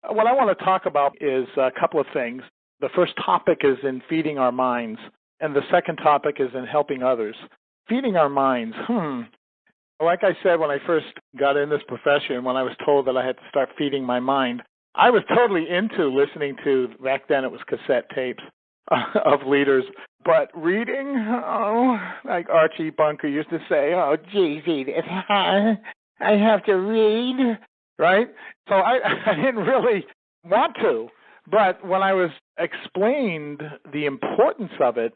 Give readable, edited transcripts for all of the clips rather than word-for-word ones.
What I want to talk about is a couple of things. The first topic is in feeding our minds, and the second topic is in helping others. Feeding our minds. Like I said, when I first got in this profession, when I was told that I had to start feeding my mind, I was totally into listening to, back then it was cassette tapes of leaders. But reading, like Archie Bunker used to say, oh, geez, Edith, I have to read, right? So I didn't really want to. But when I was explained the importance of it,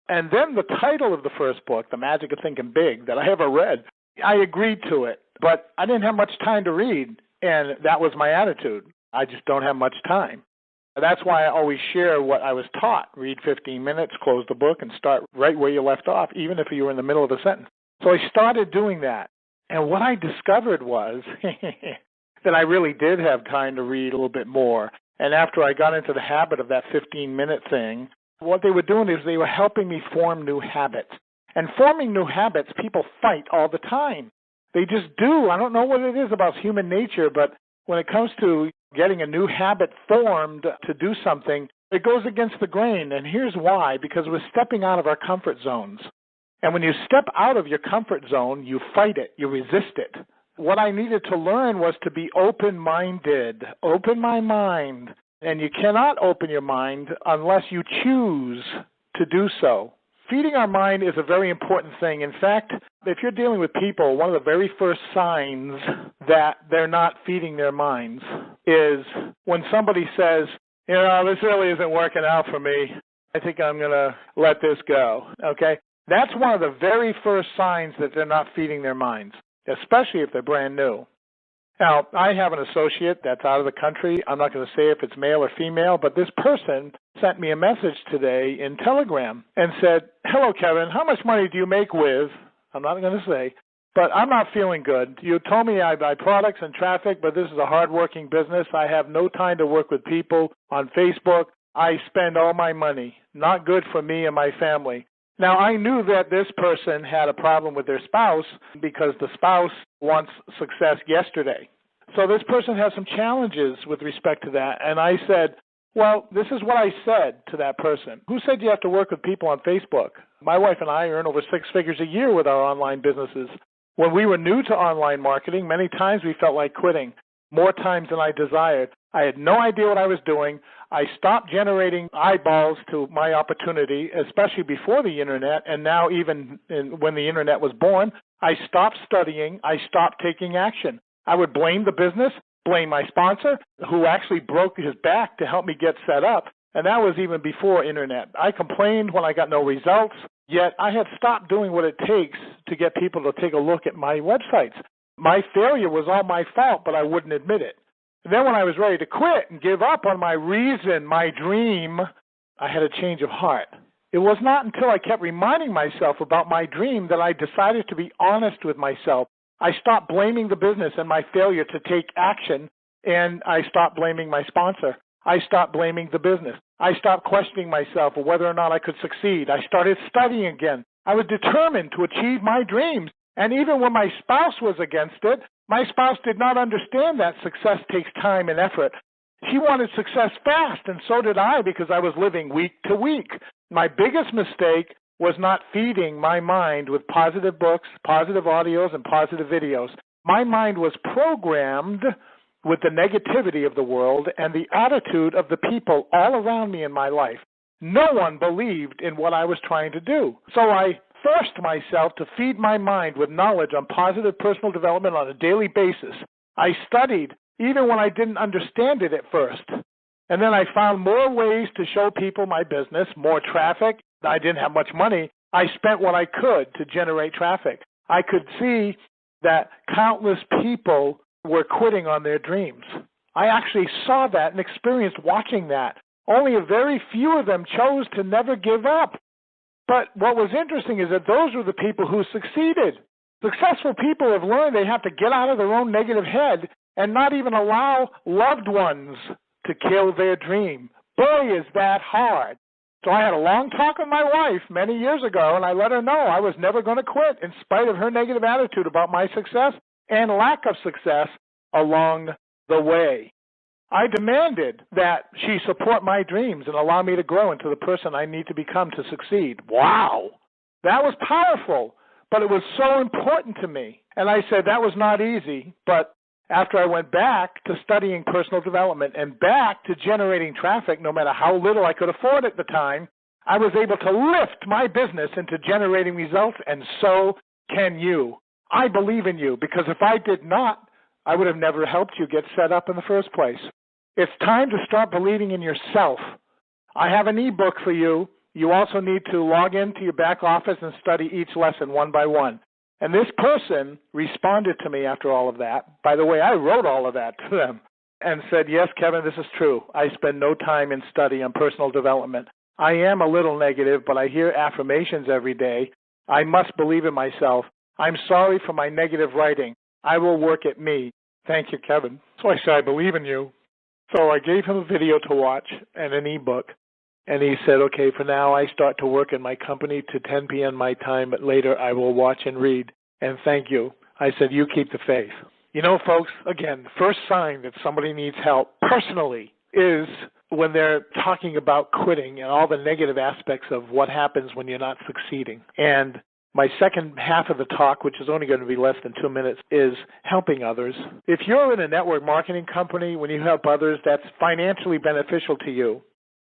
and then the title of the first book, The Magic of Thinking Big, that I ever read, I agreed to it. But I didn't have much time to read, and that was my attitude. I just don't have much time. That's why I always share what I was taught. Read 15 minutes, close the book, and start right where you left off, even if you were in the middle of a sentence. So I started doing that. And what I discovered was that I really did have time to read a little bit more. And after I got into the habit of that 15-minute thing, what they were doing is they were helping me form new habits. And forming new habits, people fight all the time. They just do. I don't know what it is about human nature, but when it comes to getting a new habit formed to do something, it goes against the grain. And here's why: because we're stepping out of our comfort zones. And when you step out of your comfort zone, you fight it, you resist it. What I needed to learn was to be open-minded. Open my mind. And you cannot open your mind unless you choose to do so. Feeding our mind is a very important thing. In fact, if you're dealing with people, one of the very first signs that they're not feeding their minds is when somebody says, this really isn't working out for me. I think I'm going to let this go, okay? That's one of the very first signs that they're not feeding their minds, especially if they're brand new. Now, I have an associate that's out of the country. I'm not going to say if it's male or female, but this person sent me a message today in Telegram and said, hello, Kevin, how much money do you make with, I'm not going to say, but I'm not feeling good. You told me I buy products and traffic, but this is a hardworking business. I have no time to work with people on Facebook. I spend all my money. Not good for me and my family. Now, I knew that this person had a problem with their spouse because the spouse wants success yesterday. So this person has some challenges with respect to that. And I said, well, this is what I said to that person. Who said you have to work with people on Facebook? My wife and I earn over 6 figures a year with our online businesses. When we were new to online marketing, many times we felt like quitting, more times than I desired. I had no idea what I was doing. I stopped generating eyeballs to my opportunity, especially before the Internet, and now even when the Internet was born. I stopped studying. I stopped taking action. I would blame the business, blame my sponsor, who actually broke his back to help me get set up, and that was even before Internet. I complained when I got no results, yet I had stopped doing what it takes to get people to take a look at my websites. My failure was all my fault, but I wouldn't admit it. And then when I was ready to quit and give up on my reason, my dream, I had a change of heart. It was not until I kept reminding myself about my dream that I decided to be honest with myself. I stopped blaming the business and my failure to take action, and I stopped blaming my sponsor. I stopped blaming the business. I stopped questioning myself of whether or not I could succeed. I started studying again. I was determined to achieve my dreams. And even when my spouse was against it, my spouse did not understand that success takes time and effort. She wanted success fast, and so did I, because I was living week to week. My biggest mistake was not feeding my mind with positive books, positive audios, and positive videos. My mind was programmed with the negativity of the world and the attitude of the people all around me in my life. No one believed in what I was trying to do. So I forced myself to feed my mind with knowledge on positive personal development on a daily basis. I studied even when I didn't understand it at first. And then I found more ways to show people my business, more traffic. I didn't have much money. I spent what I could to generate traffic. I could see that countless people were quitting on their dreams. I actually saw that and experienced watching that. Only a very few of them chose to never give up. But what was interesting is that those were the people who succeeded. Successful people have learned they have to get out of their own negative head and not even allow loved ones to kill their dream. Boy, is that hard. So I had a long talk with my wife many years ago, and I let her know I was never going to quit in spite of her negative attitude about my success and lack of success along the way. I demanded that she support my dreams and allow me to grow into the person I need to become to succeed. Wow! That was powerful, but it was so important to me. And I said that was not easy, but after I went back to studying personal development and back to generating traffic, no matter how little I could afford at the time, I was able to lift my business into generating results, and so can you. I believe in you, because if I did not, I would have never helped you get set up in the first place. It's time to start believing in yourself. I have an ebook for you. You also need to log into your back office and study each lesson one by one. And this person responded to me after all of that. By the way, I wrote all of that to them and said, yes, Kevin, this is true. I spend no time in study on personal development. I am a little negative, but I hear affirmations every day. I must believe in myself. I'm sorry for my negative writing. I will work at me. Thank you, Kevin. So I said, I believe in you. So I gave him a video to watch and an ebook. And he said, okay, for now I start to work in my company to 10 p.m. my time, but later I will watch and read. And thank you. I said, you keep the faith. You know, folks, again, the first sign that somebody needs help personally is when they're talking about quitting and all the negative aspects of what happens when you're not succeeding. And my second half of the talk, which is only going to be less than 2 minutes, is helping others. If you're in a network marketing company, when you help others, that's financially beneficial to you.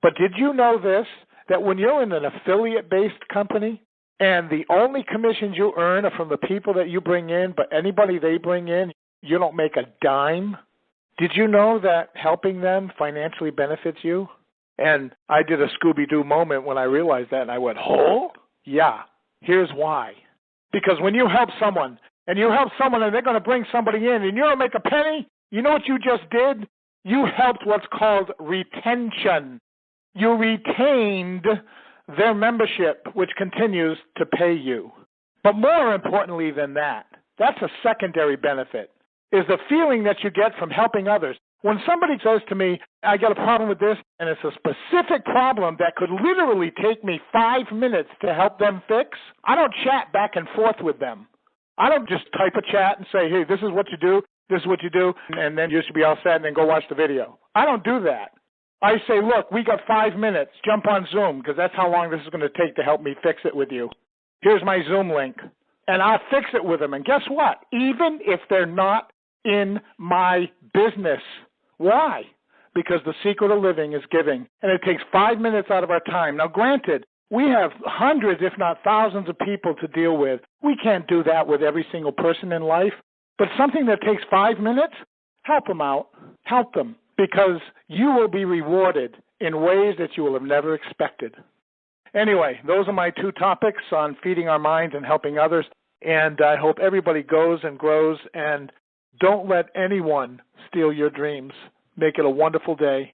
But did you know this, that when you're in an affiliate-based company and the only commissions you earn are from the people that you bring in, but anybody they bring in, you don't make a dime? Did you know that helping them financially benefits you? And I did a Scooby-Doo moment when I realized that, and I went, oh? Yeah. Here's why. Because when you help someone, and they're going to bring somebody in, and you don't make a penny, you know what you just did? You helped what's called retention. You retained their membership, which continues to pay you. But more importantly than that, that's a secondary benefit, is the feeling that you get from helping others. When somebody says to me, I got a problem with this, and it's a specific problem that could literally take me 5 minutes to help them fix, I don't chat back and forth with them. I don't just type a chat and say, hey, this is what you do, and then you should be all set, and then go watch the video. I don't do that. I say, look, we got 5 minutes. Jump on Zoom, because that's how long this is going to take to help me fix it with you. Here's my Zoom link, and I'll fix it with them. And guess what? Even if they're not in my business. Why? Because the secret of living is giving, and it takes 5 minutes out of our time. Now, granted, we have hundreds, if not thousands, of people to deal with. We can't do that with every single person in life, but something that takes 5 minutes, help them out. Help them, because you will be rewarded in ways that you will have never expected. Anyway, those are my 2 topics on feeding our minds and helping others, and I hope everybody goes and grows, and don't let anyone steal your dreams. Make it a wonderful day.